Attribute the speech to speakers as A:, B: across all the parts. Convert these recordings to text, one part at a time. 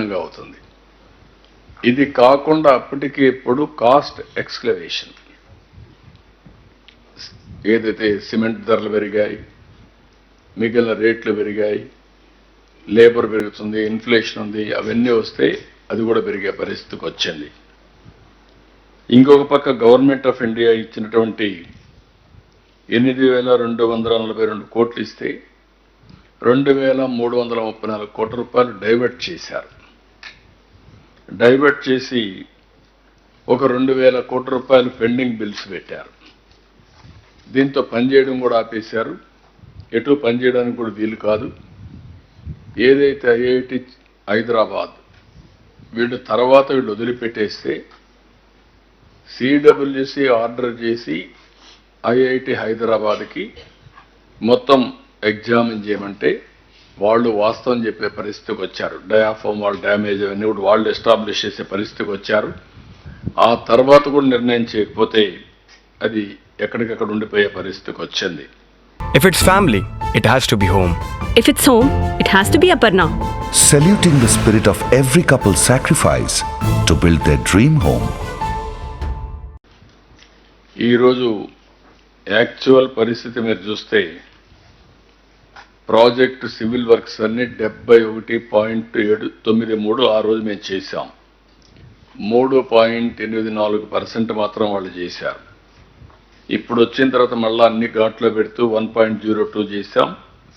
A: అదనంగా అవుతుంది. ఇది కాకుండా అప్పటికి ఇప్పుడు కాస్ట్ ఎక్స్క్లవేషన్, ఏదైతే సిమెంట్ ధరలు పెరిగాయి, మిగిలిన రేట్లు పెరిగాయి, లేబర్ పెరుగుతుంది, ఇన్ఫ్లేషన్ ఉంది, అవన్నీ వస్తే అది కూడా పెరిగే పరిస్థితికి వచ్చింది. ఇంకొక పక్క గవర్నమెంట్ ఆఫ్ ఇండియా ఇచ్చినటువంటి 8,242 కోట్లు ఇస్తే 2,334 కోట్ల రూపాయలు డైవర్ట్ చేశారు. డైవర్ట్ చేసి ఒక 2,000 కోట్ల రూపాయలు పెండింగ్ బిల్స్ పెట్టారు. దీంతో పనిచేయడం కూడా ఆపేశారు. ఎటు పనిచేయడానికి కూడా వీలు కాదు. ఏదైతే ఐఐటి హైదరాబాద్ వీళ్ళు వదిలిపెట్టేస్తే సిడబ్ల్యూసి ఆర్డర్ చేసి ఐఐటి హైదరాబాద్కి మొత్తం ఎగ్జామిన్ చేయమంటే వాళ్ళు వాస్తవం చెప్పే పరిస్థితికి వచ్చారు. డయాఫామ్ వాళ్ళ డ్యామేజ్ అవన్నీ కూడా వాళ్ళు ఎస్టాబ్లిష్ చేసే పరిస్థితికి వచ్చారు. ఆ తర్వాత కూడా నిర్ణయం చేయకపోతే అది ఎక్కడికక్కడ ఉండిపోయే పరిస్థితికి వచ్చింది.
B: If it's family, it has to be home.
C: If it's home, it has to be Aparna.
D: Saluting the spirit of every couple's sacrifice to build their dream home.
A: ఈరోజు యాక్చువల్ పరిస్థితి మీరు చూస్తే ప్రాజెక్ట్ సివిల్ వర్క్స్ అన్ని 71.793 ఆ రోజు మేము చేశాం. 3.84% మాత్రం వాళ్ళు చేశారు. ఇప్పుడు వచ్చిన తర్వాత మళ్ళీ అన్ని ఘాట్లో పెడుతూ 1.02 చేశాం.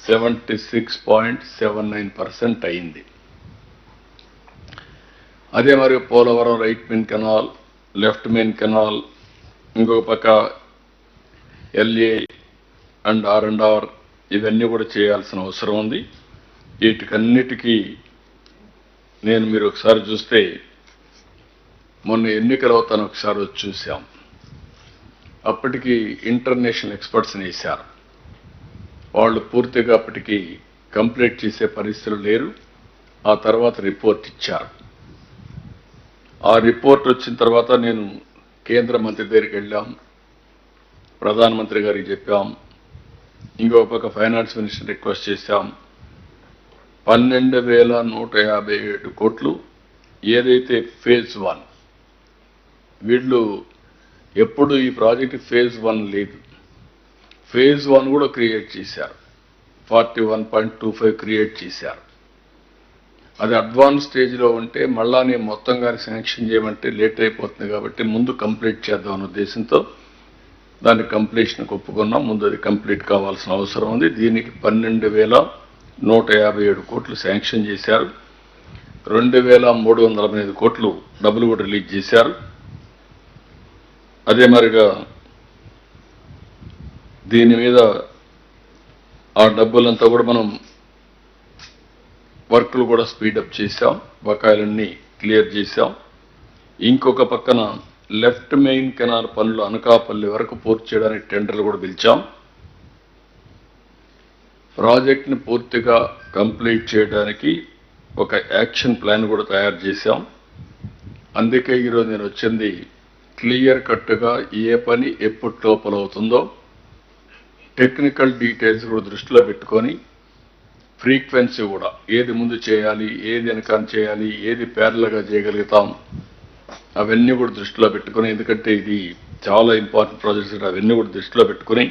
A: 76.79% అయింది. అదే మరి Polavaram right main canal, left main canal, ఇంకొక పక్క ఎల్ఏ అండ్ R&R ఇవన్నీ కూడా చేయాల్సిన అవసరం ఉంది. వీటికన్నిటికీ మీరు ఒకసారి చూస్తే మొన్న ఎన్నికలు అవుతాను ఒకసారి వచ్చి చూసాం. అప్పటికి ఇంటర్నేషనల్ ఎక్స్పర్ట్స్ని వేశారు. వాళ్ళు పూర్తిగా అప్పటికి కంప్లీట్ చేసే పరిస్థితులు లేరు. ఆ తర్వాత రిపోర్ట్ ఇచ్చారు. ఆ రిపోర్ట్ వచ్చిన తర్వాత నేను కేంద్ర మంత్రి దగ్గరికి వెళ్ళాం, ప్రధానమంత్రి గారికి చెప్పాం, ఇంకొక పక్క ఫైనాన్స్ మినిస్టర్ రిక్వెస్ట్ చేశాం. 12,157 కోట్లు ఏదైతే ఫేజ్ 1, వీళ్ళు ఎప్పుడు ఈ ప్రాజెక్ట్ ఫేజ్ 1 లేదు, ఫేజ్ 1 కూడా క్రియేట్ చేశారు. 41.25 క్రియేట్ చేశారు. అది అడ్వాన్స్ స్టేజ్లో ఉంటే మళ్ళా నేను మొత్తంగా శాంక్షన్ చేయమంటే లేట్ అయిపోతుంది కాబట్టి ముందు కంప్లీట్ చేద్దాం అనే ఉద్దేశంతో దాని కంప్లీషన్కి ఒప్పుకున్నాం. ముందు అది కంప్లీట్ కావాల్సిన అవసరం ఉంది. దీనికి 12,157 కోట్లు శాంక్షన్ చేశారు. 2,385 కోట్లు డబ్బులు కూడా రిలీజ్ చేశారు. అదే మరిగా దీని మీద ఆ డబ్బులంతా కూడా మనం వర్క్లు కూడా స్పీడప్ చేశాం, బకాయిలన్నీ క్లియర్ చేశాం. ఇంకొక పక్కన లెఫ్ట్ మెయిన్ కెనాల్ పనులు అనకాపల్లి వరకు పూర్తి చేయడానికి టెండర్లు కూడా పిలిచాం. ప్రాజెక్ట్ని పూర్తిగా కంప్లీట్ చేయడానికి ఒక యాక్షన్ ప్లాన్ కూడా తయారు చేశాం. అందుకే ఈరోజు నేను వచ్చింది క్లియర్ కట్గా ఏ పని ఎప్పుడు లోపల అవుతుందో టెక్నికల్ డీటెయిల్స్ కూడా దృష్టిలో పెట్టుకొని ఫ్రీక్వెన్సీ కూడా ఏది ముందు చేయాలి, ఏది వెనకాల చేయాలి, ఏది ప్యారల్గా చేయగలుగుతాం అవన్నీ కూడా దృష్టిలో పెట్టుకొని, ఎందుకంటే ఇది చాలా ఇంపార్టెంట్ ప్రాజెక్ట్స్, అవన్నీ కూడా దృష్టిలో పెట్టుకొని